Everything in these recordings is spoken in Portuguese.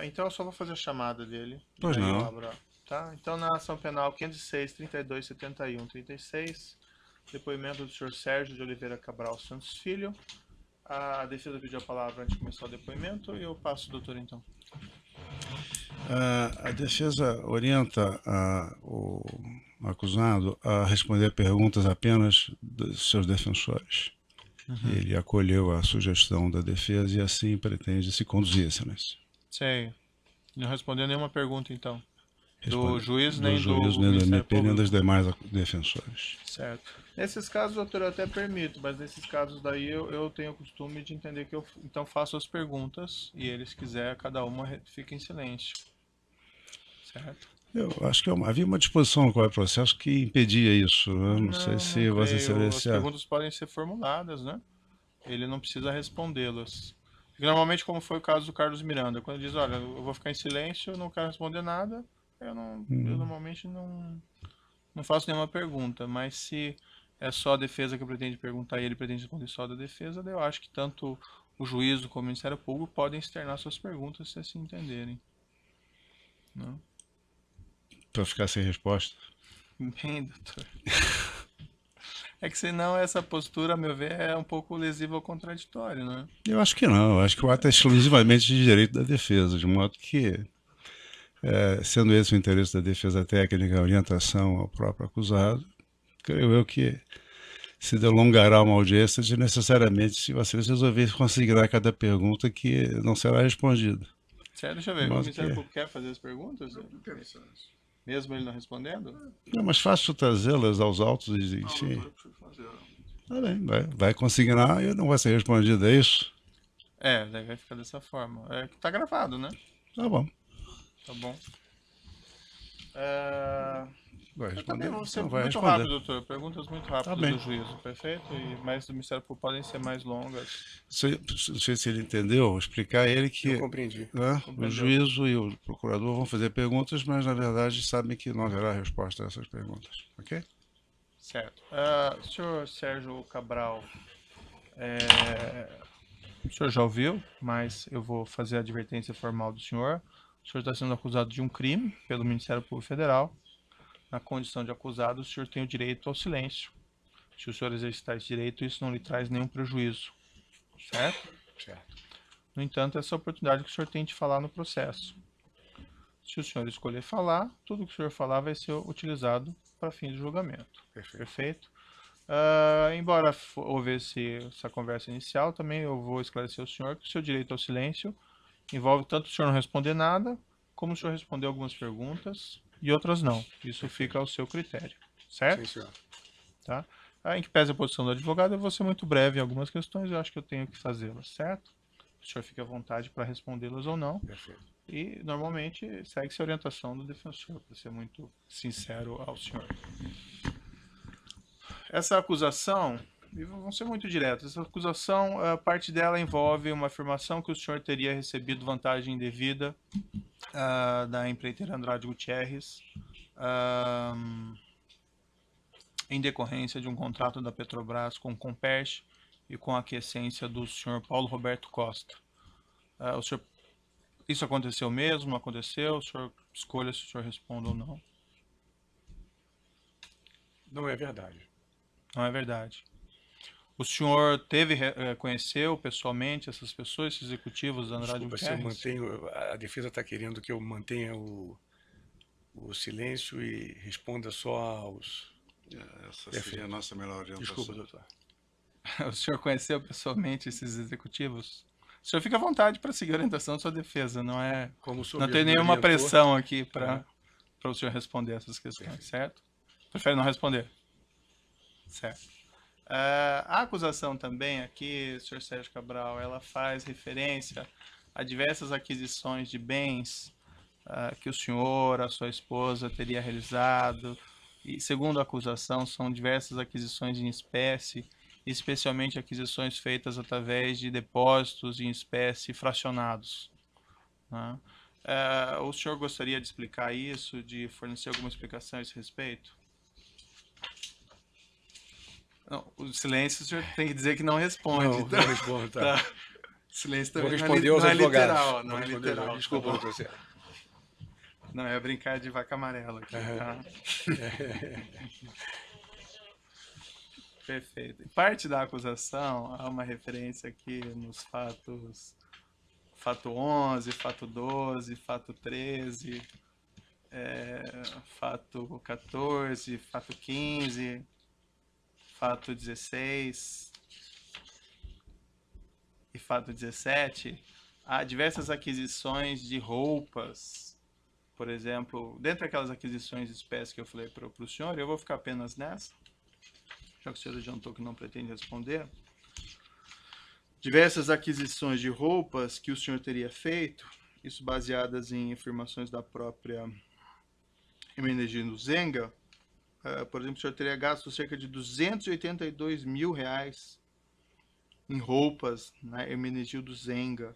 Então eu só vou fazer a chamada dele. E Pois daí eu não. abro. Tá? Então na ação penal 506, 32, 71, 36. Depoimento do senhor Sérgio de Oliveira Cabral Santos Filho. A defesa pediu a palavra antes de começar o depoimento e eu passo, doutor, então. A defesa orienta o acusado a responder perguntas apenas dos seus defensores. Ele acolheu a sugestão da defesa e assim pretende se conduzir, excelência. Sei. Não respondeu nenhuma pergunta, então. Do Responde juiz do nem juiz, do nem do Ministério MP, nem Público. dos demais defensores. Certo. Nesses casos, doutor, eu até permito, mas nesses casos daí eu tenho o costume de entender que eu então faço as perguntas e eles quiser, cada uma fica em silêncio. Certo? Eu acho que havia uma disposição no Código de Processo que impedia isso. Eu não sei Não, não se Vossa creio. As Excelência. perguntas podem ser formuladas, né? Ele não precisa respondê-las. Normalmente, como foi o caso do Carlos Miranda, quando ele diz, olha, eu vou ficar em silêncio, eu não quero responder nada, eu normalmente não faço nenhuma pergunta, mas se é só a defesa que pretende perguntar e ele pretende responder só da defesa, daí eu acho que tanto o juízo como o Ministério Público podem externar suas perguntas se assim entenderem. Não? Para ficar sem resposta. Bem, doutor. É que senão essa postura, a meu ver, é um pouco lesiva ao contraditório, né? Eu acho que não. Eu acho que o ato é exclusivamente de direito da defesa, de modo que, sendo esse o interesse da defesa técnica, a orientação ao próprio acusado, creio eu que se delongará uma audiência de necessariamente se você resolver consignar cada pergunta que não será respondida. Certo, deixa eu De ver. O modo Ministério que Público quer fazer as perguntas? Mesmo ele não respondendo? é mais fácil trazê-las aos autos e enfim. Tá bem, vai consignar e não vai ser respondido, é isso? É, daí vai ficar dessa forma. É que tá gravado, né? Tá bom. Tá bom. Vai Eu responder? também vou ser Não vai muito responder. rápido, doutor. Perguntas muito Tá rápidas bem. do juízo, perfeito? Mas do Ministério Público podem ser mais longas. Não sei se ele entendeu, explicar a ele Eu que compreendi. o Compreendeu? juízo e o procurador vão fazer perguntas, mas na verdade sabem que não haverá resposta a essas perguntas, ok? Certo. Senhor Sérgio Cabral, o senhor já ouviu, mas eu vou fazer a advertência formal do senhor. O senhor está sendo acusado de um crime pelo Ministério Público Federal. Na condição de acusado, o senhor tem o direito ao silêncio. Se o senhor exercitar esse direito, isso não lhe traz nenhum prejuízo. Certo? Certo. No entanto, essa é a oportunidade que o senhor tem de falar no processo. Se o senhor escolher falar, tudo que o senhor falar vai ser utilizado para fins de julgamento. Perfeito. Perfeito? Embora houvesse essa conversa inicial, também eu vou esclarecer ao senhor que o seu direito ao silêncio envolve tanto o senhor não responder nada, como o senhor responder algumas perguntas e outras não. Isso fica ao seu critério. Certo? Sim, senhor. Tá? Em que pese a posição do advogado, eu vou ser muito breve em algumas questões, eu acho que eu tenho que fazê-las, certo? O senhor fique à vontade para respondê-las ou não. Perfeito. E, normalmente, segue-se a orientação do defensor, para ser muito sincero ao senhor. Essa acusação, e vamos ser muito diretos, essa acusação, a parte dela envolve uma afirmação que o senhor teria recebido vantagem indevida da empreiteira Andrade Gutierrez, em decorrência de um contrato da Petrobras com o Comperch e com a aquiescência do senhor Paulo Roberto Costa. Isso aconteceu mesmo? Não aconteceu? O senhor escolha se o senhor responde ou não. Não é verdade. Não é verdade. O senhor conheceu pessoalmente essas pessoas, esses executivos da Andrade Desculpa, se eu Gutierrez? mantenho. A defesa está querendo que eu mantenha o silêncio e responda só aos. Essa seria a nossa melhor orientação. Desculpa, doutor. O senhor conheceu pessoalmente esses executivos? O senhor fica à vontade para seguir a orientação da sua defesa, não é? Como o senhor Não tem mesmo me nenhuma orientou, pressão aqui para o senhor responder essas questões, Perfeito. certo? Prefere não responder? Certo. A acusação também aqui, senhor Sérgio Cabral, ela faz referência a diversas aquisições de bens que o senhor, a sua esposa teria realizado, e segundo a acusação, são diversas aquisições em espécie, especialmente aquisições feitas através de depósitos em espécie fracionados. Né? O senhor gostaria de explicar isso, de fornecer alguma explicação a esse respeito? Não, o silêncio o senhor tem que dizer que não responde. Não, não respondo, tá. Silêncio Vou também responder aos não é advogados. literal, não Vou é responder aos- literal. Desculpa, tá bom? doutor Sérgio. Não, é brincar de vaca amarela aqui, tá? Perfeito. Parte da acusação, há uma referência aqui nos fatos, fato 11, fato 12, fato 13, fato 14, fato 15, fato 16 e fato 17. Há diversas aquisições de roupas, por exemplo, dentre aquelas aquisições de espécie que eu falei para o senhor, eu vou ficar apenas nessa, já que o senhor adiantou que não pretende responder. Diversas aquisições de roupas que o senhor teria feito, isso baseadas em informações da própria Hermenegildo Zenga. Por exemplo, o senhor teria gasto cerca de R$282 mil em roupas na Hermenegildo Zenga.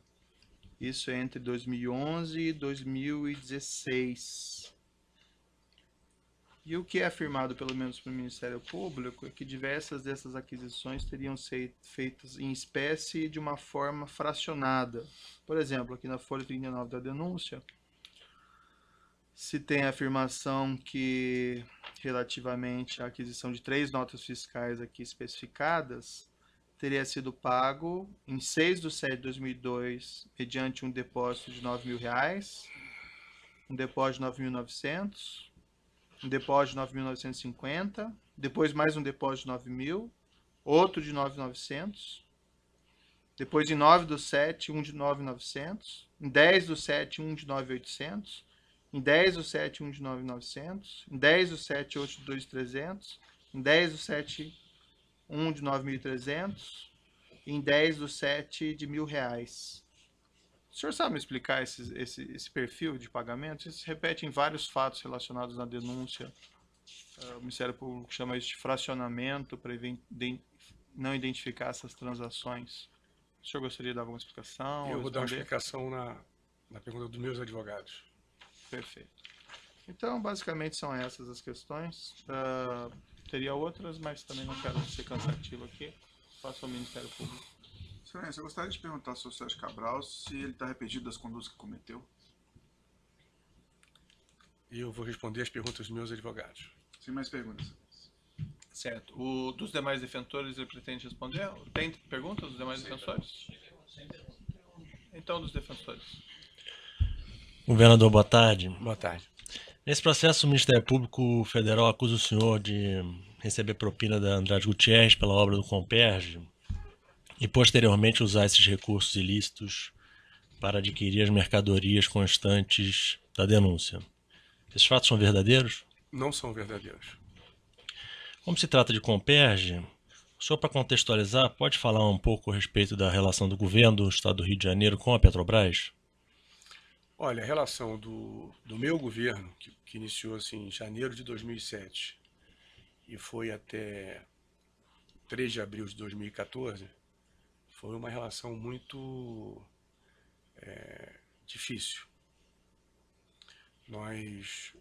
Isso é entre 2011 e 2016. E o que é afirmado, pelo menos pelo Ministério Público, é que diversas dessas aquisições teriam sido feitas em espécie de uma forma fracionada. Por exemplo, aqui na folha 39 da denúncia, se tem a afirmação que, relativamente à aquisição de 3 notas fiscais aqui especificadas, teria sido pago em 6/7/2002, mediante um depósito de R$9 mil, um depósito de 9.900, um depósito de 9.950, depois mais um depósito de 9 mil, outro de 9.900, depois em 9/7, um de 9.900, em 10/7, um de 9.800, em 10/7, um de 9.900, em 10/7, outro de 2.300, em 10/7, um de 9.300, e em 10/7 de R$1.000. O senhor sabe me explicar esse perfil de pagamento? Isso se repete em vários fatos relacionados na denúncia. O Ministério Público chama isso de fracionamento para não identificar essas transações. O senhor gostaria de dar alguma explicação? Eu vou dar uma responder? explicação na pergunta dos meus advogados. Perfeito. Então, basicamente, são essas as questões. Teria outras, mas também não quero ser cansativo aqui. Passo ao Ministério Público. Excelência, eu gostaria de perguntar ao senhor Sérgio Cabral se ele está arrependido das condutas que cometeu. E eu vou responder as perguntas dos meus advogados. Sem mais perguntas. Certo. Dos demais defensores, ele pretende responder? Tem perguntas dos demais defensores? Então, dos defensores. Governador, boa tarde. Boa tarde. Nesse processo, o Ministério Público Federal acusa o senhor de receber propina da Andrade Gutierrez pela obra do Comperj e, posteriormente, usar esses recursos ilícitos para adquirir as mercadorias constantes da denúncia. Esses fatos são verdadeiros? Não são verdadeiros. Como se trata de Comperj, o senhor, para contextualizar, pode falar um pouco a respeito da relação do governo do Estado do Rio de Janeiro com a Petrobras? Olha, a relação do meu governo, que iniciou-se em janeiro de 2007 e foi até 3 de abril de 2014, foi uma relação muito difícil. Nós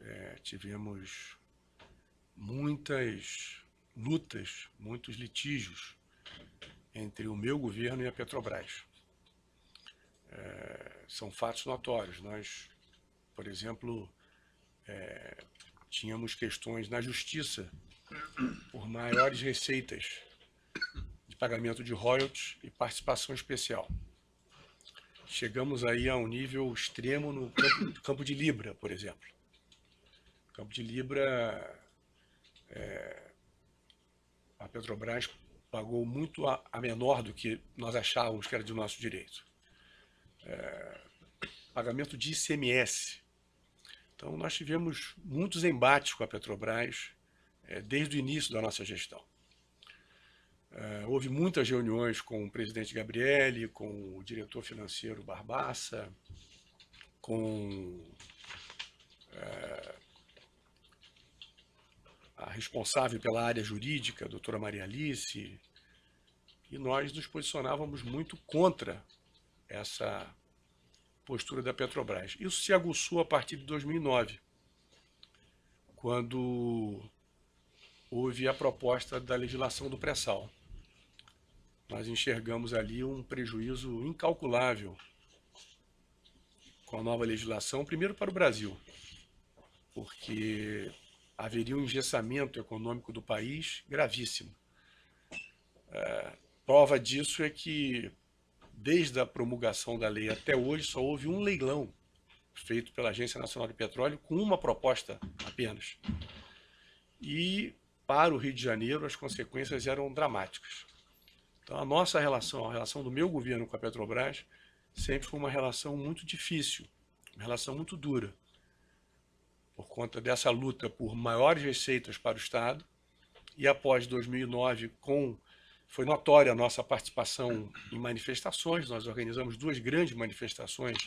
tivemos muitas lutas, muitos litígios entre o meu governo e a Petrobras. São fatos notórios. Nós, por exemplo, tínhamos questões na justiça por maiores receitas de pagamento de royalties e participação especial. Chegamos aí a um nível extremo no campo de Libra, por exemplo. No campo de Libra, a Petrobras pagou muito a menor do que nós achávamos que era de nosso direito. Pagamento de ICMS. Então, nós tivemos muitos embates com a Petrobras desde o início da nossa gestão. Houve muitas reuniões com o presidente Gabrielli, com o diretor financeiro Barbassa, com a responsável pela área jurídica, a doutora Maria Alice, e nós nos posicionávamos muito contra essa postura da Petrobras. Isso se aguçou a partir de 2009, quando houve a proposta da legislação do pré-sal. nós enxergamos ali um prejuízo incalculável com a nova legislação, primeiro para o Brasil, porque haveria um engessamento econômico do país gravíssimo. Prova disso é que, desde a promulgação da lei até hoje, só houve um leilão feito pela Agência Nacional de Petróleo com uma proposta apenas. E, para o Rio de Janeiro, as consequências eram dramáticas. Então, a nossa relação, a relação do meu governo com a Petrobras, sempre foi uma relação muito difícil, uma relação muito dura, por conta dessa luta por maiores receitas para o Estado. E após 2009, foi notória a nossa participação em manifestações. Nós organizamos 2 grandes manifestações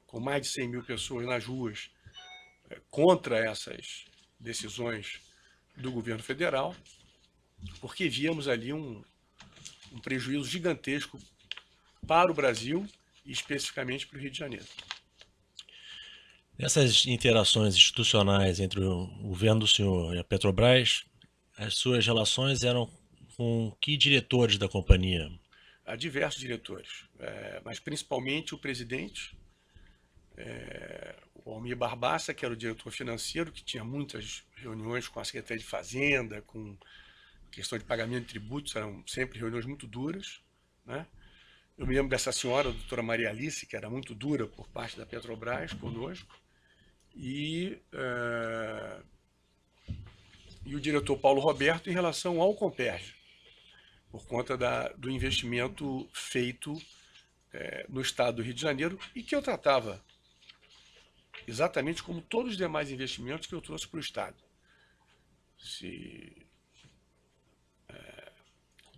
com mais de 100 mil pessoas nas ruas contra essas decisões do governo federal, porque víamos ali um prejuízo gigantesco para o Brasil e especificamente para o Rio de Janeiro. Nessas interações institucionais entre o governo do senhor e a Petrobras, as suas relações eram com que diretores da companhia? Há diversos diretores, mas principalmente o presidente, o Almir Barbaça, que era o diretor financeiro, que tinha muitas reuniões com a Secretaria de Fazenda, com questão de pagamento de tributos, eram sempre reuniões muito duras, né? Eu me lembro dessa senhora, a doutora Maria Alice, que era muito dura por parte da Petrobras conosco, e o diretor Paulo Roberto em relação ao Comperj, por conta do investimento feito no estado do Rio de Janeiro, e que eu tratava exatamente como todos os demais investimentos que eu trouxe para o estado.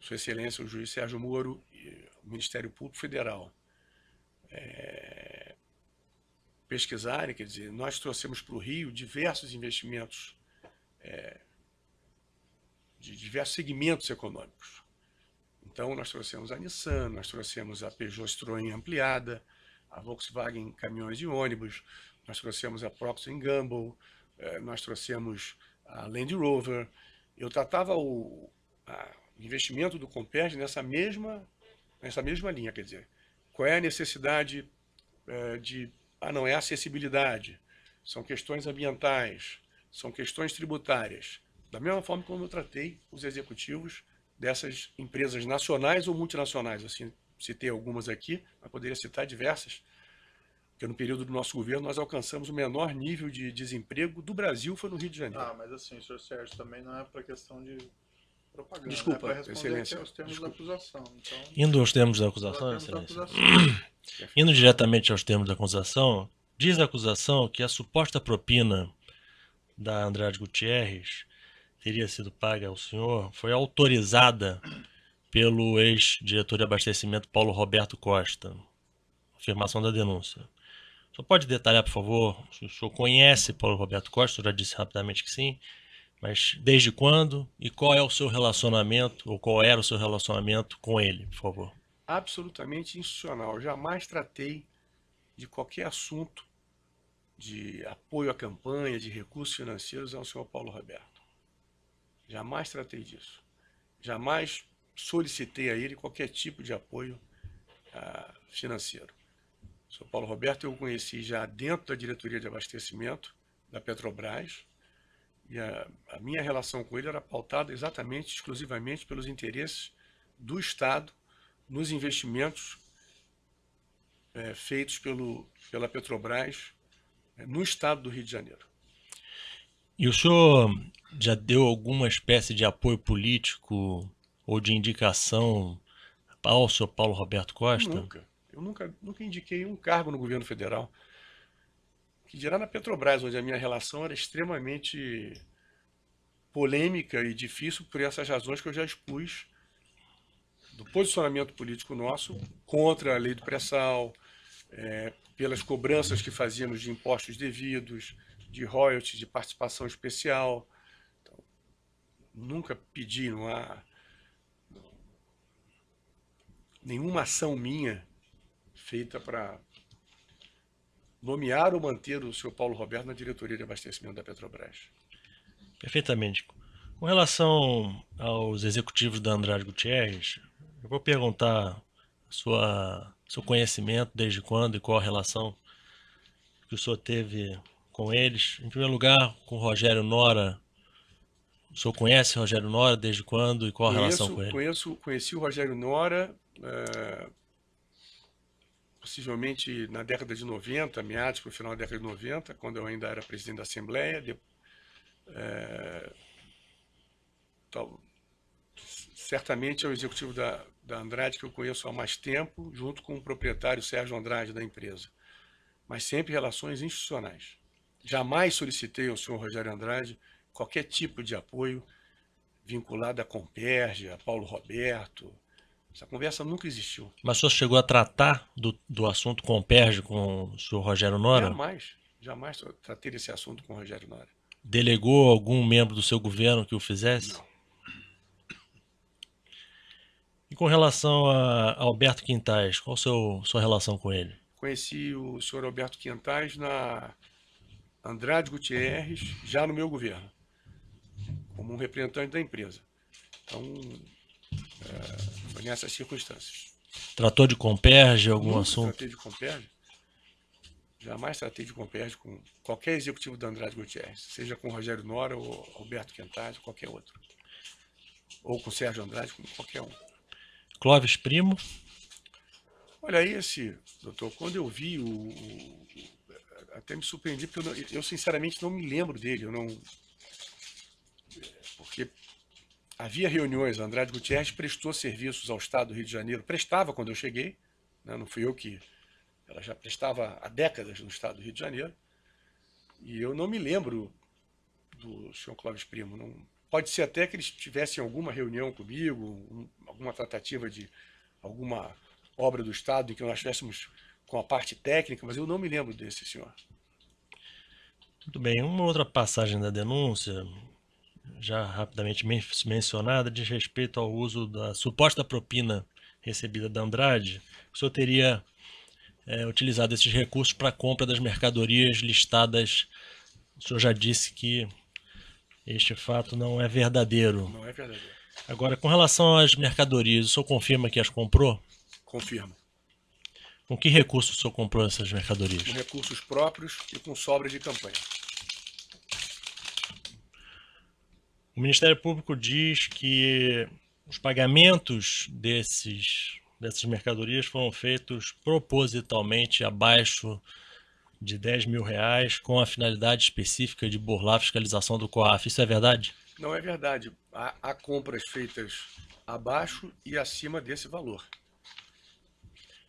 Sua Excelência, o juiz Sérgio Moro, e o Ministério Público Federal pesquisarem, quer dizer, nós trouxemos para o Rio diversos investimentos de diversos segmentos econômicos. Então, nós trouxemos a Nissan, nós trouxemos a Peugeot Citroën ampliada, a Volkswagen caminhões de ônibus, nós trouxemos a Procter & Gamble, nós trouxemos a Land Rover. Eu tratava o investimento do Comperj nessa mesma linha, quer dizer, qual é a necessidade não é acessibilidade, são questões ambientais, são questões tributárias. Da mesma forma como eu tratei os executivos dessas empresas nacionais ou multinacionais. Assim, citei algumas aqui, mas poderia citar diversas, porque no período do nosso governo nós alcançamos o menor nível de desemprego do Brasil, foi no Rio de Janeiro. Mas assim, senhor Sérgio, também não é para questão de propaganda. Desculpa, é para responder Excelência. aos termos da acusação. Então, Indo aos termos da acusação, Excelência. Indo diretamente aos termos da acusação, diz a acusação que a suposta propina da Andrade Gutierrez teria sido paga ao senhor, foi autorizada pelo ex-diretor de abastecimento Paulo Roberto Costa. Afirmação da denúncia. O senhor pode detalhar, por favor, se o senhor conhece Paulo Roberto Costa? O senhor já disse rapidamente que sim, mas desde quando e qual é o seu relacionamento, ou qual era o seu relacionamento com ele, por favor? Absolutamente institucional. Eu jamais tratei de qualquer assunto de apoio à campanha, de recursos financeiros ao senhor Paulo Roberto. Jamais tratei disso. Jamais solicitei a ele qualquer tipo de apoio financeiro. O senhor Paulo Roberto eu o conheci já dentro da diretoria de abastecimento da Petrobras, e a minha relação com ele era pautada exatamente, exclusivamente pelos interesses do Estado nos investimentos feitos pela Petrobras no estado do Rio de Janeiro. E o senhor já deu alguma espécie de apoio político ou de indicação ao senhor Paulo Roberto Costa? Nunca. Eu nunca indiquei um cargo no governo federal. Que dirá na Petrobras, onde a minha relação era extremamente polêmica e difícil por essas razões que eu já expus do posicionamento político nosso contra a lei do pré-sal, pelas cobranças que fazíamos de impostos devidos, de royalties, de participação especial. Então, nunca pedi, não há nenhuma ação minha feita para nomear ou manter o senhor Paulo Roberto na diretoria de abastecimento da Petrobras. Perfeitamente. Com relação aos executivos da Andrade Gutierrez, Eu vou perguntar seu conhecimento, desde quando e qual a relação que o senhor teve com eles. Em primeiro lugar, com o Rogério Nora. O senhor conhece o Rogério Nora, desde quando e qual a relação com ele? Conheci o Rogério Nora, possivelmente na década de 90, meados para o final da década de 90, quando eu ainda era presidente da Assembleia. Certamente é o executivo da Andrade que eu conheço há mais tempo, junto com o proprietário Sérgio Andrade da empresa. Mas sempre relações institucionais. Jamais solicitei ao senhor Rogério Andrade qualquer tipo de apoio vinculado à Comperj, a Paulo Roberto. Essa conversa nunca existiu. Mas o senhor chegou a tratar do assunto Comperj com o senhor Rogério Nora? Jamais tratei desse assunto com o Rogério Nora. Delegou algum membro do seu governo que o fizesse? Não. E com relação a Alberto Quintais, qual a sua relação com ele? Conheci o senhor Alberto Quintais na Andrade Gutierrez, já no meu governo, como um representante da empresa. Então, foi nessas circunstâncias. Tratou de Comperj, algum Nunca assunto? tratei de Comperj. Jamais tratei de Comperj com qualquer executivo da Andrade Gutierrez, seja com Rogério Nora ou Alberto Quintais, ou qualquer outro. Ou com Sérgio Andrade, com qualquer um. Clóvis Primo? Olha, doutor, quando eu vi até me surpreendi, porque eu sinceramente não me lembro dele, porque havia reuniões, a Andrade Gutierrez prestou serviços ao Estado do Rio de Janeiro, prestava quando eu cheguei, né, não fui eu ela já prestava há décadas no Estado do Rio de Janeiro, e eu não me lembro do senhor Clóvis Primo. Pode ser até que eles tivessem alguma reunião comigo, alguma tratativa de alguma obra do Estado em que nós estivéssemos com a parte técnica, mas eu não me lembro desse senhor. Muito bem, uma outra passagem da denúncia, já rapidamente mencionada, diz respeito ao uso da suposta propina recebida da Andrade. O senhor teria utilizado esses recursos para a compra das mercadorias listadas. O senhor já disse que este fato não é verdadeiro. Não é verdadeiro. Agora, com relação às mercadorias, o senhor confirma que as comprou? Confirmo. Com que recurso o senhor comprou essas mercadorias? Com recursos próprios e com sobras de campanha. O Ministério Público diz que os pagamentos dessas mercadorias foram feitos propositalmente abaixo de R$10.000 com a finalidade específica de burlar a fiscalização do COAF. Isso é verdade? Não é verdade. Há compras feitas abaixo e acima desse valor.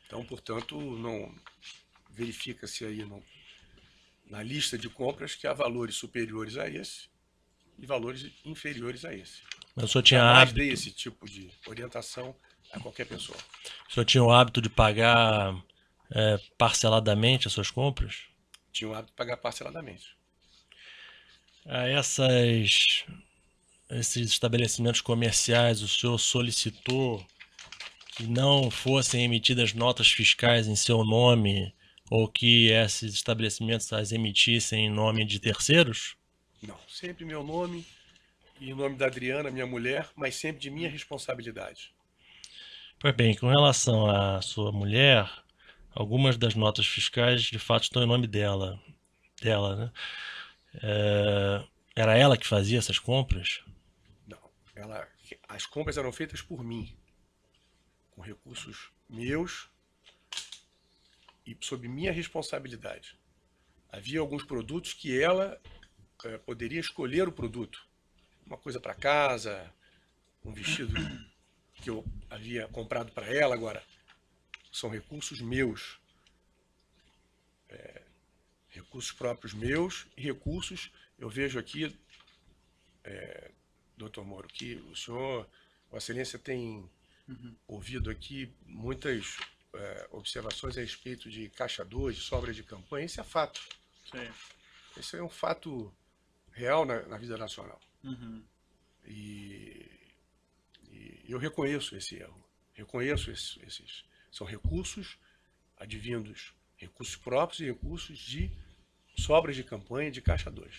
Então, portanto, não verifica-se aí na lista de compras que há valores superiores a esse e valores inferiores a esse. Mas o senhor tinha Jamais dei esse tipo de orientação a qualquer pessoa. O senhor tinha o hábito de pagar parceladamente as suas compras? Tinha o hábito de pagar parceladamente. A esses estabelecimentos comerciais, o senhor solicitou que não fossem emitidas notas fiscais em seu nome ou que esses estabelecimentos as emitissem em nome de terceiros? Não, sempre meu nome e em nome da Adriana, minha mulher, mas sempre de minha responsabilidade. Pois bem, com relação à sua mulher, algumas das notas fiscais de fato estão em nome dela, né? Era ela que fazia essas compras? Não, as compras eram feitas por mim, com recursos meus e sob minha responsabilidade. Havia alguns produtos que ela poderia escolher o produto. Uma coisa para casa, um vestido que eu havia comprado para ela. Agora, são recursos meus, recursos próprios meus e recursos, eu vejo aqui, doutor Moro, que o senhor, Vossa Excelência, tem ouvido aqui muitas observações a respeito de caixa 2, de sobra de campanha. Isso é fato. Sim. Isso é um fato real na vida nacional. Uhum. E eu reconheço esse erro. Reconheço esses. São recursos advindos, recursos próprios e recursos de sobras de campanha de caixa 2.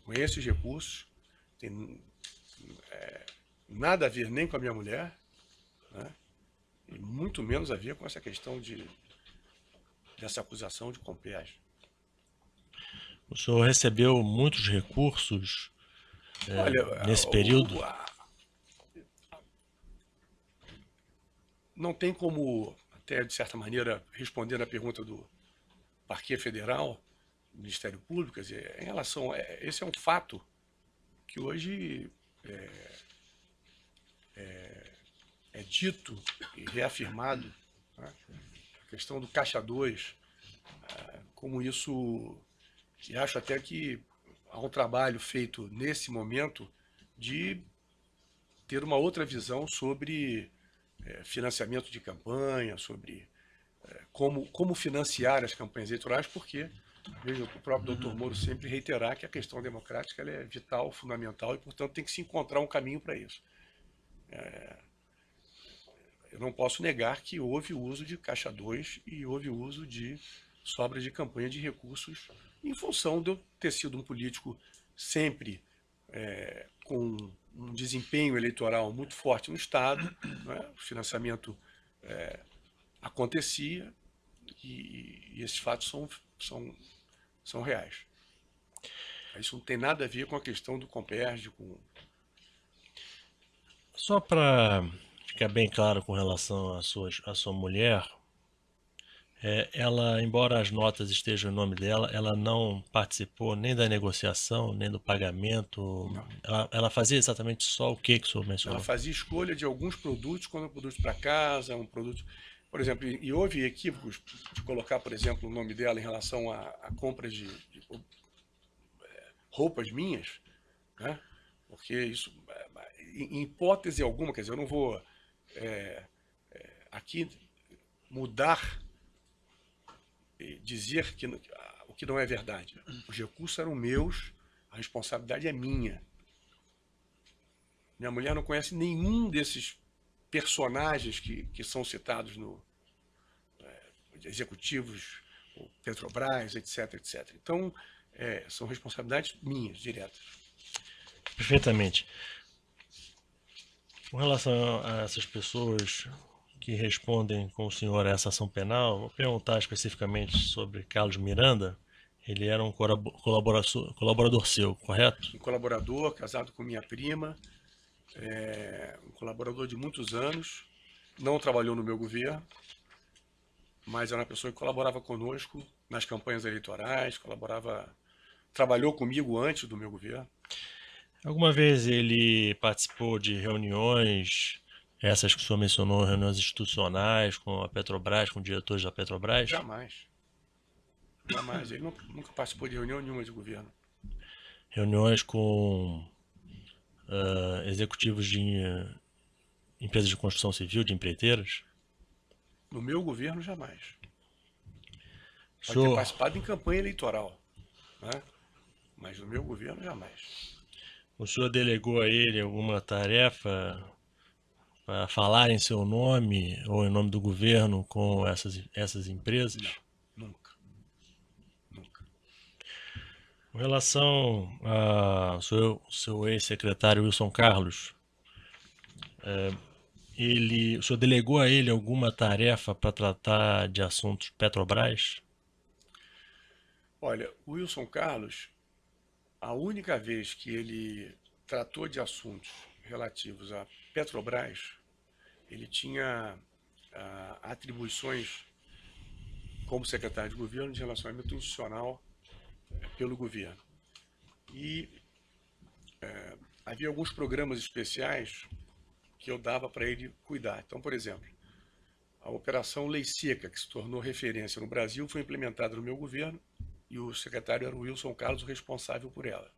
Com esses recursos, nada a ver nem com a minha mulher, né? E muito menos a ver com essa questão dessa acusação de Comperj. O senhor recebeu muitos recursos nesse período? Não tem como, até de certa maneira, responder a pergunta do Parquet Federal, do Ministério Público, quer dizer, em relação a, esse é um fato que hoje é dito e reafirmado, né? A questão do Caixa 2, como isso, e acho até que há um trabalho feito nesse momento de ter uma outra visão sobre financiamento de campanha, sobre como financiar as campanhas eleitorais, porque veja, o próprio Dr. Moro sempre reiterar que a questão democrática ela é vital, fundamental e, portanto, tem que se encontrar um caminho para isso. Eu não posso negar que houve o uso de Caixa 2 e houve o uso de sobras de campanha de recursos em função de eu ter sido um político sempre com um desempenho eleitoral muito forte no Estado, né? O financiamento acontecia e esses fatos são reais. Isso não tem nada a ver com a questão do Comperj, com... Só para ficar bem claro com relação à sua mulher, ela, embora as notas estejam em nome dela, ela não participou nem da negociação, nem do pagamento. Ela fazia exatamente só o que o senhor mencionou? Ela fazia escolha de alguns produtos, quando é um produto para casa, um produto... Por exemplo, e houve equívocos de colocar, por exemplo, o nome dela em relação a compras de roupas minhas, né? Porque isso, em hipótese alguma, quer dizer, eu não vou aqui mudar e dizer o que não é verdade. Os recursos eram meus, a responsabilidade é minha. Minha mulher não conhece nenhum desses personagens que são citados no executivos, Petrobras, etc, etc. Então, são responsabilidades minhas, diretas. Perfeitamente. Com relação a essas pessoas que respondem com o senhor a essa ação penal, vou perguntar especificamente sobre Carlos Miranda. Ele era um colaborador seu, correto? Um colaborador, casado com minha prima, um colaborador de muitos anos, não trabalhou no meu governo, mas era uma pessoa que colaborava conosco nas campanhas eleitorais, trabalhou comigo antes do meu governo. Alguma vez ele participou de reuniões, essas que o senhor mencionou, reuniões institucionais com a Petrobras, com diretores da Petrobras? Jamais. Jamais. Ele nunca participou de reunião nenhuma de governo. Reuniões com executivos de empresas de construção civil, de empreiteiras? No meu governo, jamais. Pode Senhor... ter participado em campanha eleitoral, né? Mas no meu governo, jamais. O senhor delegou a ele alguma tarefa para falar em seu nome ou em nome do governo com essas empresas? Não, nunca. Nunca. Com relação ao seu ex-secretário Wilson Carlos, o senhor delegou a ele alguma tarefa para tratar de assuntos Petrobras? Olha, o Wilson Carlos, a única vez que ele tratou de assuntos relativos a Petrobras, ele tinha atribuições como secretário de governo de relacionamento institucional pelo governo. E havia alguns programas especiais que eu dava para ele cuidar. Então, por exemplo, a Operação Lei Seca, que se tornou referência no Brasil, foi implementada no meu governo e o secretário era o Wilson Carlos, o responsável por ela.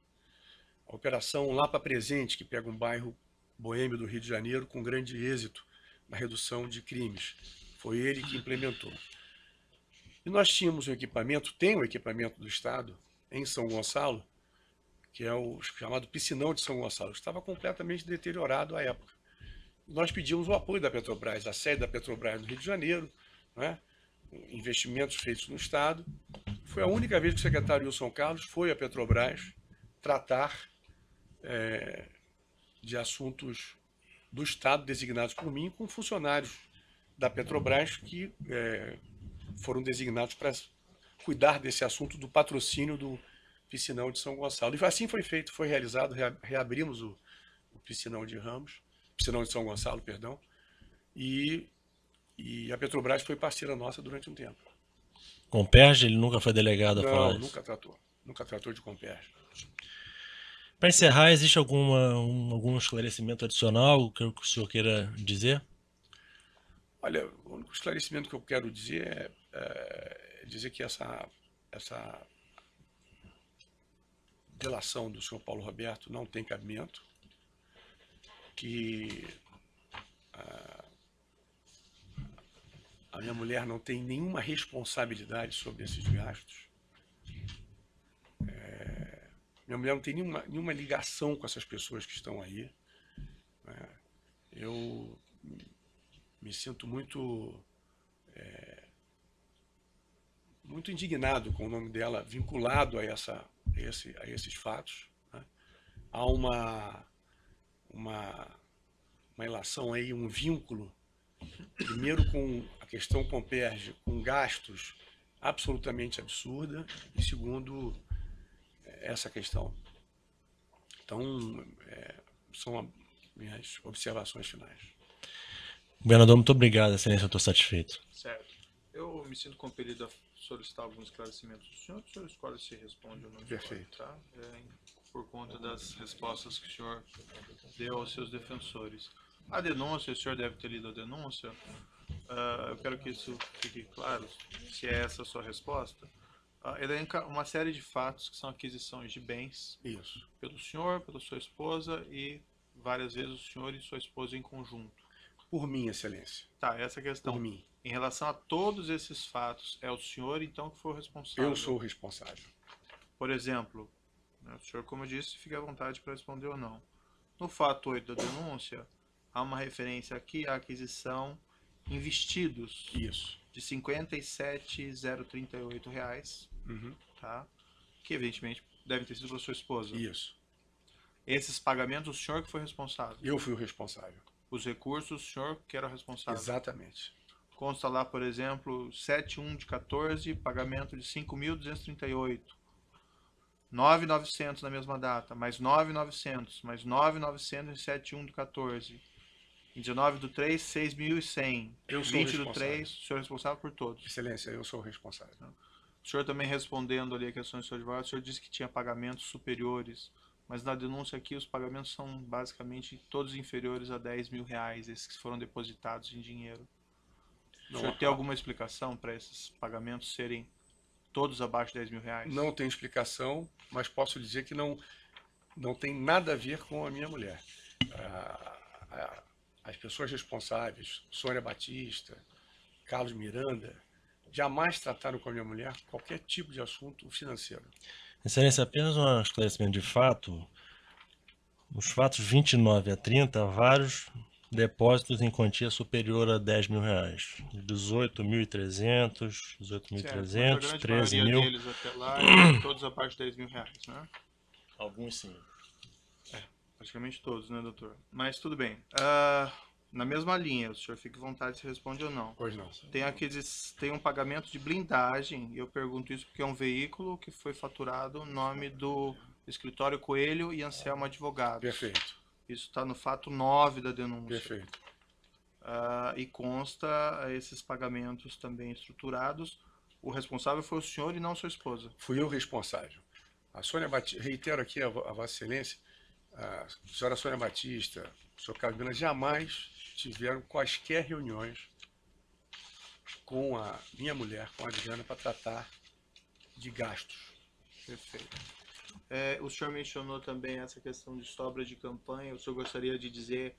A Operação Lapa Presente, que pega um bairro boêmio do Rio de Janeiro com grande êxito na redução de crimes. Foi ele que implementou. E nós tínhamos um equipamento, tem um equipamento do Estado em São Gonçalo, que é o chamado Piscinão de São Gonçalo, que estava completamente deteriorado à época. Nós pedimos o apoio da Petrobras, da sede da Petrobras no Rio de Janeiro, né? Investimentos feitos no Estado. Foi a única vez que o secretário Wilson Carlos foi à Petrobras tratar de assuntos do Estado designados por mim com funcionários da Petrobras que foram designados para cuidar desse assunto do patrocínio do piscinão de São Gonçalo. E assim foi feito, foi realizado, reabrimos o piscinão de Ramos, piscinão de São Gonçalo, perdão, e a Petrobras foi parceira nossa durante um tempo. Comperj, ele nunca foi delegado a falar Não, isso? nunca tratou de Comperj. Para encerrar, existe algum esclarecimento adicional que o senhor queira dizer? Olha, o único esclarecimento que eu quero dizer é dizer que essa delação do senhor Paulo Roberto não tem cabimento, que a minha mulher não tem nenhuma responsabilidade sobre esses gastos. Minha mulher não tem nenhuma ligação com essas pessoas que estão aí. Eu me sinto muito indignado com o nome dela vinculado a esses fatos. Há uma relação aí, um vínculo, primeiro com a questão Comperj, com gastos absolutamente absurda, e segundo, essa questão. Então, são minhas observações finais. Governador, muito obrigado, excelência, eu estou satisfeito. Certo. Eu me sinto compelido a solicitar alguns esclarecimentos do senhor escolhe se responde ou não. Perfeito. Tá? Por conta das respostas que o senhor deu aos seus defensores. A denúncia, o senhor deve ter lido a denúncia. Eu quero que isso fique claro, se é essa a sua resposta. Elenca uma série de fatos que são aquisições de bens. Isso. Pelo senhor, pela sua esposa e várias vezes o senhor e sua esposa em conjunto. Por mim, excelência. Tá, essa é a questão. Por mim. Em relação a todos esses fatos, é o senhor então que foi o responsável? Eu sou o responsável. Por exemplo, o senhor, como eu disse, fique à vontade para responder ou não. No fato 8 da denúncia, há uma referência aqui à aquisição em vestidos. Isso. De R$ 57.038, tá? Que evidentemente devem ter sido para sua esposa. Isso. Esses pagamentos, o senhor que foi responsável? Eu fui o responsável. Os recursos, o senhor que era o responsável? Exatamente. Consta lá, por exemplo, 7/1 de 14, pagamento de 5.238. 9.900 na mesma data, mais 9.900, mais 9.900 em 7/1 de 14. Em 19/3, 6.100. Eu sou 20/3, o senhor é responsável por todos. Excelência, eu sou o responsável. O senhor também respondendo ali a questões do seu advogado, o senhor disse que tinha pagamentos superiores, mas na denúncia aqui os pagamentos são basicamente todos inferiores a R$10.000, esses que foram depositados em dinheiro. O senhor tem alguma explicação para esses pagamentos serem todos abaixo de R$10.000? Não tem explicação, mas posso dizer que não tem nada a ver com a minha mulher. As pessoas responsáveis, Sônia Batista, Carlos Miranda, jamais trataram com a minha mulher qualquer tipo de assunto financeiro. Excelência, apenas um esclarecimento de fato. Nos fatos 29 a 30, há vários depósitos em quantia superior a R$10.000. 18.300, 18.300, 13.000. Deles até lá, todos abaixo de R$10.000, né? Alguns sim. Praticamente todos, né, doutor? Mas tudo bem. Na mesma linha, o senhor fica à vontade se responde ou não. Pois não. Tem um pagamento de blindagem, e eu pergunto isso porque é um veículo que foi faturado no nome do Escritório Coelho e Anselmo Advogados. Perfeito. Isso está no fato 9 da denúncia. Perfeito. E consta esses pagamentos também estruturados. O responsável foi o senhor e não sua esposa. Fui eu responsável. A Sônia Batista, reitero aqui a Vossa Excelência, a senhora Sônia Batista, o senhor Carlos Miranda jamais tiveram quaisquer reuniões com a minha mulher, com a Adriana, para tratar de gastos. Perfeito. O senhor mencionou também essa questão de sobra de campanha. O senhor gostaria de dizer,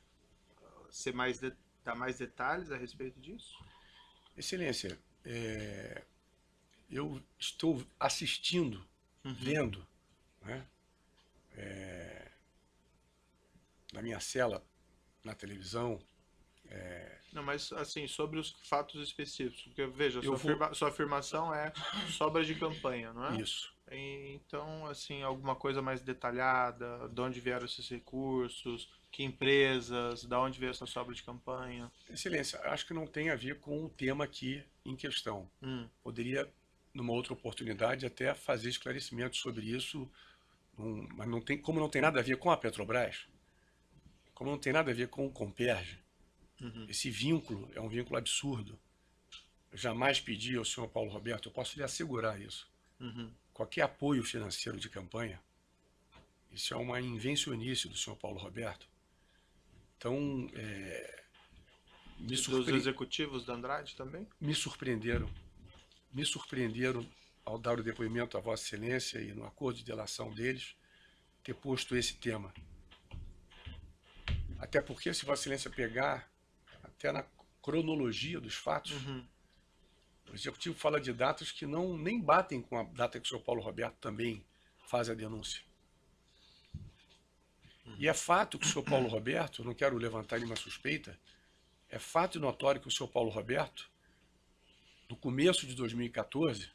dar mais detalhes a respeito disso? Excelência, eu estou assistindo, vendo, né, na minha cela, na televisão. Não, mas assim, sobre os fatos específicos, porque veja, Eu sua afirmação é sobra de campanha, não é? Isso. Então, assim, alguma coisa mais detalhada, de onde vieram esses recursos, que empresas, da onde veio essa sobra de campanha? Excelência, acho que não tem a ver com o tema aqui em questão. Poderia, numa outra oportunidade, até fazer esclarecimentos sobre isso, mas não tem, como não tem nada a ver com a Petrobras, como não tem nada a ver com o Comperj, esse vínculo é um vínculo absurdo. Eu jamais pedi ao senhor Paulo Roberto, eu posso lhe assegurar isso, qualquer apoio financeiro de campanha. Isso é uma invencionice do senhor Paulo Roberto. Então, Dos executivos da Andrade também? me surpreenderam ao dar o depoimento a Vossa Excelência e no acordo de delação deles, ter posto esse tema. Até porque, se Vossa Excelência pegar, até na cronologia dos fatos, o Executivo fala de datas que nem batem com a data que o senhor Paulo Roberto também faz a denúncia. E é fato que o senhor Paulo Roberto, não quero levantar nenhuma suspeita, é fato e notório que o senhor Paulo Roberto, no começo de 2014,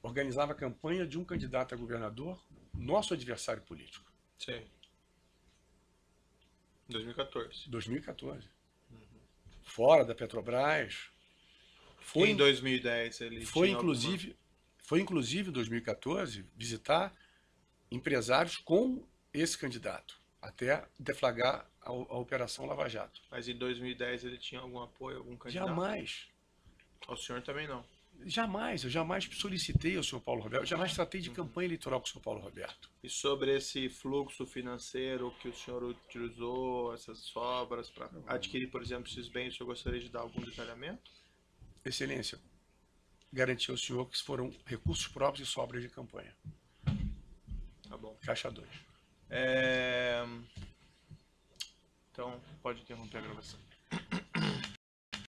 organizava a campanha de um candidato a governador, nosso adversário político. Sim. 2014. 2014. Fora da Petrobras. Em 2010 ele foi inclusive em 2014 visitar empresários com esse candidato, até deflagrar a Operação Lava Jato. Mas em 2010 ele tinha algum apoio, algum candidato? Jamais. O senhor também não? Jamais. Eu jamais solicitei ao senhor Paulo Roberto, eu jamais tratei de campanha eleitoral com o senhor Paulo Roberto. E sobre esse fluxo financeiro que o senhor utilizou, essas sobras para adquirir, por exemplo, esses bens, o senhor gostaria de dar algum detalhamento? Excelência, garanti ao senhor que foram recursos próprios e sobras de campanha. Tá bom. Caixa 2. Então, pode interromper a gravação.